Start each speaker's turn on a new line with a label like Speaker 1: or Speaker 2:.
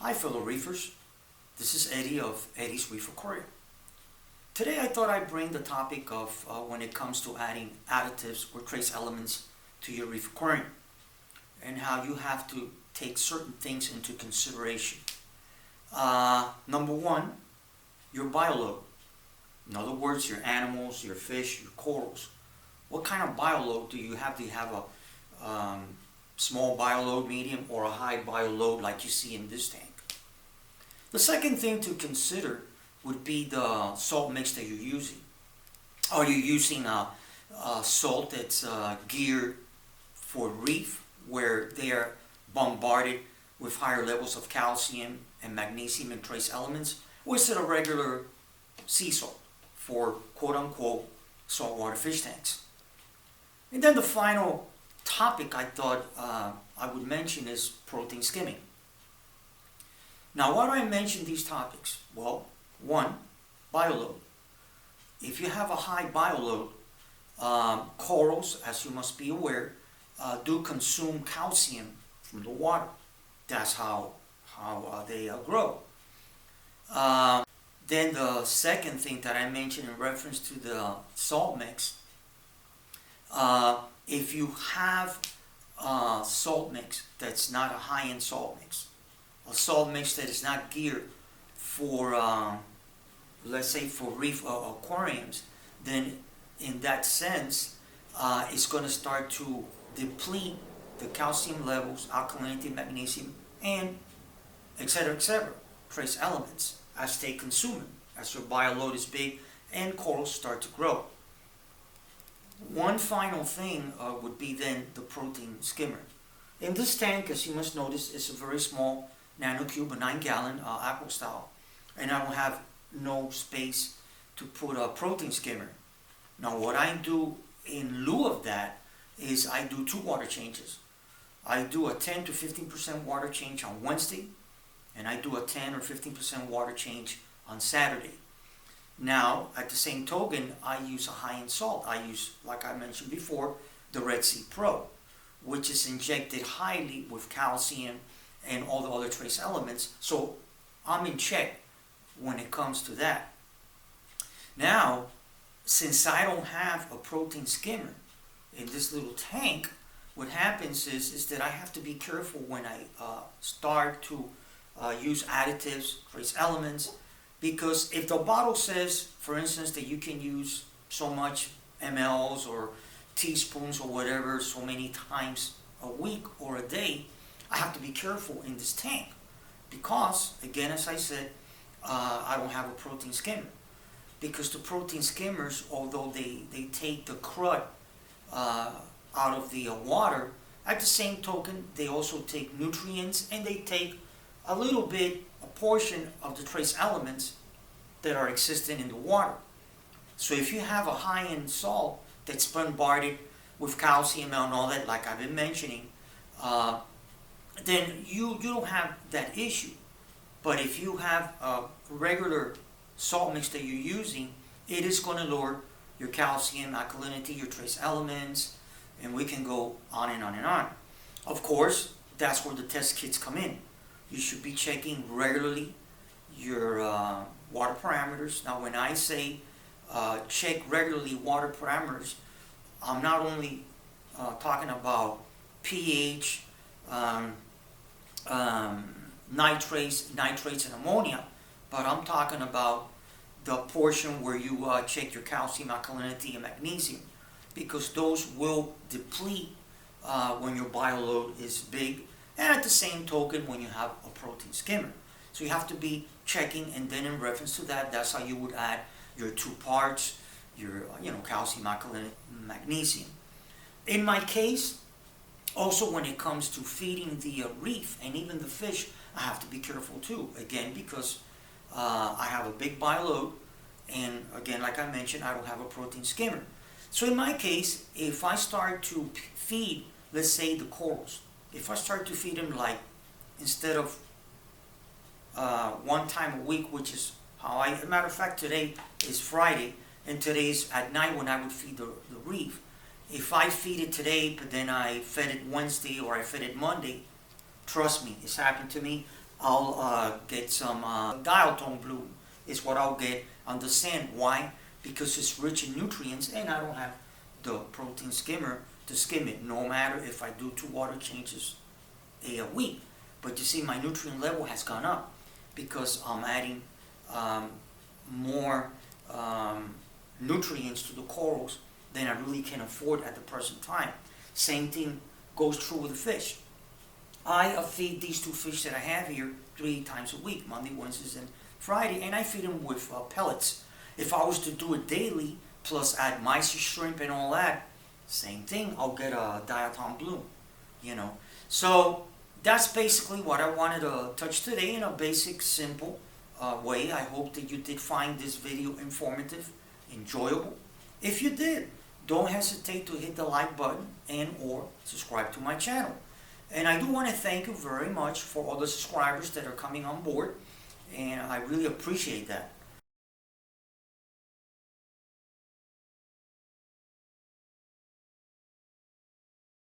Speaker 1: Hi fellow reefers, this is Eddie of Eddie's Reef Aquarium. Today I thought I'd bring the topic of when it comes to adding additives or trace elements to your reef aquarium and how you have to take certain things into consideration. Number one, your bioload. In other words, your animals, your fish, your corals. What kind of bioload do you have? Do you have a small bioload, medium, or a high bioload like you see in this tank? The second thing to consider would be the salt mix that you're using. Are you using a salt that's geared for reef, where they are bombarded with higher levels of calcium and magnesium and trace elements, or is it a regular sea salt for quote-unquote saltwater fish tanks? And then the final topic I thought I would mention is protein skimming. Now, why do I mention these topics? Well, one, bioload. If you have a high bioload, corals, as you must be aware, do consume calcium from the water. That's how they grow. Then the second thing that I mentioned in reference to the salt mix, if you have a salt mix that's not a high-end salt mix, a salt mix that is not geared for, let's say, for reef aquariums, then in that sense, it's going to start to deplete the calcium levels, alkalinity, magnesium, and etc., trace elements as they consume them, as your bioload is big and corals start to grow. One final thing would be then the protein skimmer. In this tank, as you must notice, it's a very small nano cube, a 9-gallon aqua style, and I don't have no space to put a protein skimmer. Now what I do in lieu of that is I do 2 water changes. I do a 10 to 15% water change on Wednesday, and I do a 10 or 15% water change on Saturday. Now, at the same token, I use a high-end salt. I use, like I mentioned before, the Red Sea Pro, which is injected highly with calcium and all the other trace elements. So I'm in check when it comes to that. Now, since I don't have a protein skimmer in this little tank, what happens is that I have to be careful when I start to use additives, trace elements, because if the bottle says, for instance, that you can use so much mLs or teaspoons or whatever so many times a week or a day, I have to be careful in this tank because, again, as I said, I don't have a protein skimmer. Because the protein skimmers, although they take the crud out of the water, at the same token, they also take nutrients and they take a little bit, a portion of the trace elements that are existing in the water. So if you have a high-end salt that's bombarded with calcium and all that, like I've been mentioning, then you don't have that issue. But if you have a regular salt mix that you're using, it is going to lower your calcium, alkalinity, your trace elements, and we can go on and on and on. Of course, that's where the test kits come in. You should be checking regularly your water parameters. Now, when I say check regularly water parameters, I'm not only talking about pH, nitrates and ammonia, but I'm talking about the portion where you check your calcium, alkalinity, and magnesium, because those will deplete when your bioload is big, and at the same token when you have a protein skimmer. So you have to be checking, and then in reference to that, that's how you would add your 2 parts, your calcium, alkalinity, magnesium. In my case, also when it comes to feeding the reef and even the fish, I have to be careful too, again, because I have a big bioload, and again, like I mentioned, I don't have a protein skimmer. So in my case, if I start to feed, let's say the corals, if I start to feed them like, instead of 1 time a week, which is how as a matter of fact, today is Friday, and today's at night when I would feed the reef. If I feed it today, but then I fed it Wednesday or I fed it Monday, trust me, it's happened to me. I'll get some dialtone blue is what I'll get on the sand. Why? Because it's rich in nutrients and I don't have the protein skimmer to skim it, no matter if I do 2 water changes a week. But you see, my nutrient level has gone up because I'm adding more nutrients to the corals than I really can afford at the present time. Same thing goes true with the fish. I feed these 2 fish that I have here 3 times a week, Monday, Wednesdays, and Friday, and I feed them with pellets. If I was to do it daily, plus add mice, shrimp, and all that, same thing, I'll get a diatom blue, you know. So that's basically what I wanted to touch today in a basic, simple way. I hope that you did find this video informative, enjoyable. If you did, don't hesitate to hit the like button and or subscribe to my channel. And I do want to thank you very much for all the subscribers that are coming on board, and I really appreciate that.